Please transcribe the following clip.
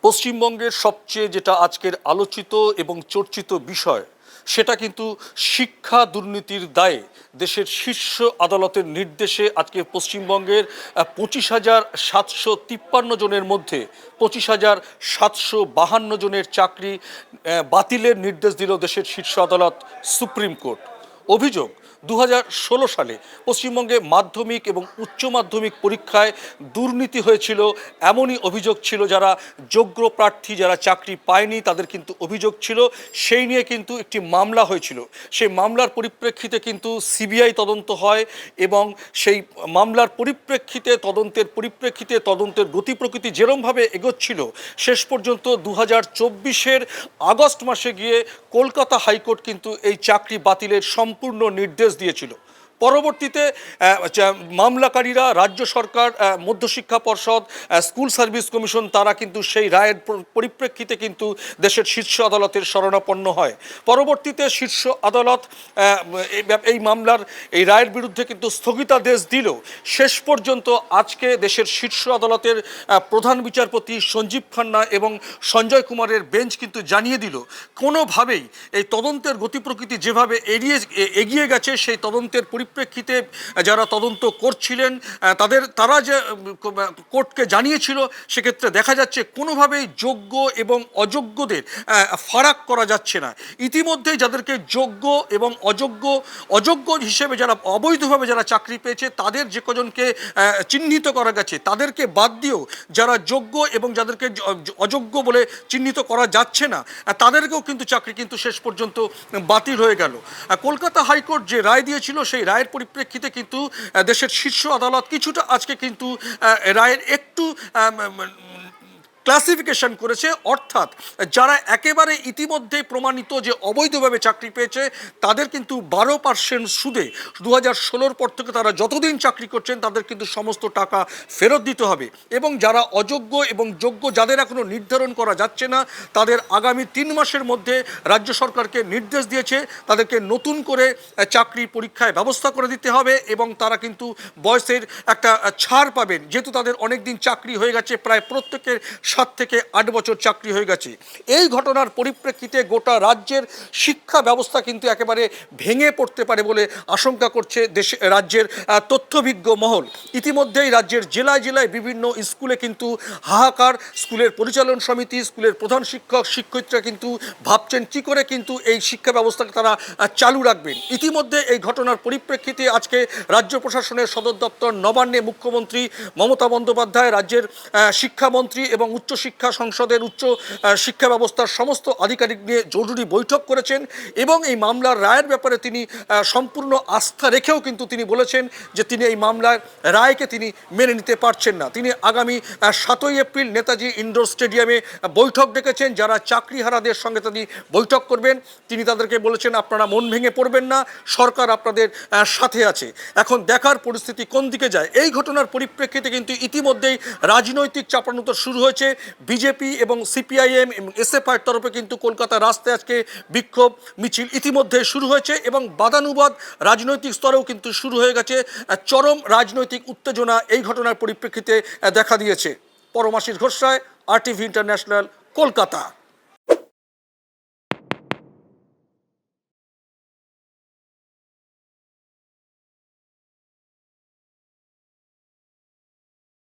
পশ্চিমবঙ্গের সবচেয়ে যেটা আজকের আলোচিত এবং চর্চিত বিষয় সেটা কিন্তু শিক্ষা দুর্নীতির দায়ে দেশের শীর্ষ আদালতের নির্দেশে আজকে পশ্চিমবঙ্গের 25,753 জনের মধ্যে 25,752 জনের চাকরি বাতিলের নির্দেশ দিল দেশের শীর্ষ আদালত সুপ্রিম কোর্ট। অভিযোগ 2016 সালে পশ্চিমবঙ্গে মাধ্যমিক এবং উচ্চ মাধ্যমিক পরীক্ষায় দুর্নীতি হয়েছিল, এমনই অভিযোগ ছিল। যারা যোগ্য প্রার্থী, যারা চাকরি পায়নি, তাদের কিন্তু অভিযোগ ছিল। সেই নিয়ে কিন্তু একটি মামলা হয়েছিল। সেই মামলার পরিপ্রেক্ষিতে কিন্তু সিবিআই তদন্ত হয় এবং সেই মামলার পরিপ্রেক্ষিতে তদন্তের গতি প্রকৃতি যেরমভাবে এগোচ্ছিল, শেষ পর্যন্ত 2024-এর আগস্ট মাসে গিয়ে কলকাতা হাইকোর্ট কিন্তু এই চাকরি বাতিলের সম্পূর্ণ নির্দেশ দিয়েছিল। পরবর্তীতে মামলাকারীরা রাজ্য সরকার, মধ্যশিক্ষা পর্ষদ, স্কুল সার্ভিস কমিশন, তারা কিন্তু সেই রায়ের পরিপ্রেক্ষিতে কিন্তু দেশের শীর্ষ আদালতের শরণাপন্ন হয়। পরবর্তীতে শীর্ষ আদালত এই মামলার এই রায়ের বিরুদ্ধে কিন্তু স্থগিতাদেশ দিল। শেষ পর্যন্ত আজকে দেশের শীর্ষ আদালতের প্রধান বিচারপতি সঞ্জীব খান্না এবং সঞ্জয় কুমারের বেঞ্চ কিন্তু জানিয়ে দিল, কোনোভাবেই এই তদন্তের গতি প্রকৃতি যেভাবে এগিয়ে গেছে, সেই তদন্তের পরিপ্রেক্ষিতে যারা তদন্ত করছিলেন তারা যে কোর্টকে জানিয়েছিল, সেক্ষেত্রে দেখা যাচ্ছে কোনোভাবেই যোগ্য এবং অযোগ্যদের ফারাক করা যাচ্ছে না। ইতিমধ্যেই যাদেরকে যোগ্য এবং অযোগ্য হিসেবে যারা অবৈধভাবে যারা চাকরি পেয়েছে, তাদের যে কজনকে চিহ্নিত করা গেছে, তাদেরকে বাদ দিয়েও যারা যোগ্য এবং যাদেরকে অযোগ্য বলে চিহ্নিত করা যাচ্ছে না, তাদেরকেও কিন্তু চাকরি কিন্তু শেষ পর্যন্ত বাতিল হয়ে গেল। কলকাতা হাইকোর্ট যে রায় দিয়েছিল, সেই রায়ের পরিপ্রেক্ষিতে কিন্তু দেশের শীর্ষ আদালত কিছুটা আজকে কিন্তু রায়ের একটু ক্লাসিফিকেশন করেছে। অর্থাৎ যারা একেবারে ইতিমধ্যেই প্রমাণিত যে অবৈধভাবে চাকরি পেয়েছে, তাদের কিন্তু 12% সুদে 2016 পর থেকে তারা যতদিন চাকরি করছেন তাদের কিন্তু সমস্ত টাকা ফেরত দিতে হবে। এবং যারা অযোগ্য এবং যোগ্য, যাদের এখনও নির্ধারণ করা যাচ্ছে না, তাদের আগামী 3 মাসের মধ্যে রাজ্য সরকারকে নির্দেশ দিয়েছে তাদেরকে নতুন করে চাকরি পরীক্ষায় ব্যবস্থা করে দিতে হবে এবং তারা কিন্তু বয়সের একটা ছাড় পাবেন, যেহেতু তাদের অনেক দিন চাকরি হয়ে গেছে, প্রায় প্রত্যেকের 7 থেকে 8 বছর চাকরি হয়ে গেছে। এই ঘটনার পরিপ্রেক্ষিতে গোটা রাজ্যের শিক্ষা ব্যবস্থা কিন্তু একেবারে ভেঙে পড়তে পারে বলে আশঙ্কা করছে রাজ্যের তথ্যভিজ্ঞ মহল। ইতিমধ্যেই রাজ্যের জেলায় জেলায় বিভিন্ন স্কুলে কিন্তু হাহাকার। স্কুলের পরিচালন সমিতি, স্কুলের প্রধান শিক্ষক শিক্ষয়িত্রীরা কিন্তু ভাবছেন কী করে কিন্তু এই শিক্ষা ব্যবস্থাকে তারা চালু রাখবেন। ইতিমধ্যে এই ঘটনার পরিপ্রেক্ষিতে আজকে রাজ্য প্রশাসনের সদর দপ্তর নবান্নে মুখ্যমন্ত্রী মমতা বন্দ্যোপাধ্যায়, রাজ্যের শিক্ষামন্ত্রী এবং উচ্চশিক্ষা সংসদের উচ্চ শিক্ষা ব্যবস্থার সমস্ত আধিকারিক নিয়ে জরুরি বৈঠক করেছেন এবং এই মামলার রায়ের ব্যাপারে তিনি সম্পূর্ণ আস্থা রেখেও কিন্তু তিনি বলেছেন যে তিনি এই মামলার রায়কে তিনি মেনে নিতে পারছেন না। তিনি আগামী 7ই এপ্রিল নেতাজি ইন্ডোর স্টেডিয়ামে বৈঠক ডেকেছেন। যারা চাকরিহারাদের সঙ্গে তিনি বৈঠক করবেন, তিনি তাদেরকে বলেছেন আপনারা মন ভেঙে পড়বেন না, সরকার আপনাদের সাথে আছে। এখন দেখার পরিস্থিতি কোন দিকে যায়। এই ঘটনার পরিপ্রেক্ষিতে কিন্তু ইতিমধ্যেই রাজনৈতিক চাপানোতর শুরু হয়েছে। বিজেপি এবং সিপিআইএম এবং এসএফআইয়ের তরফে কিন্তু কলকাতার রাস্তায় আজকে বিক্ষোভ মিছিল ইতিমধ্যে শুরু হয়েছে এবং বাদানুবাদ রাজনৈতিক স্তরেও কিন্তু শুরু হয়ে গেছে। চরম রাজনৈতিক উত্তেজনা এই ঘটনার পরিপ্রেক্ষিতে দেখা দিয়েছে। পরমাশিস ঘোষ রায়, RTV ইন্টারন্যাশনাল, কলকাতা।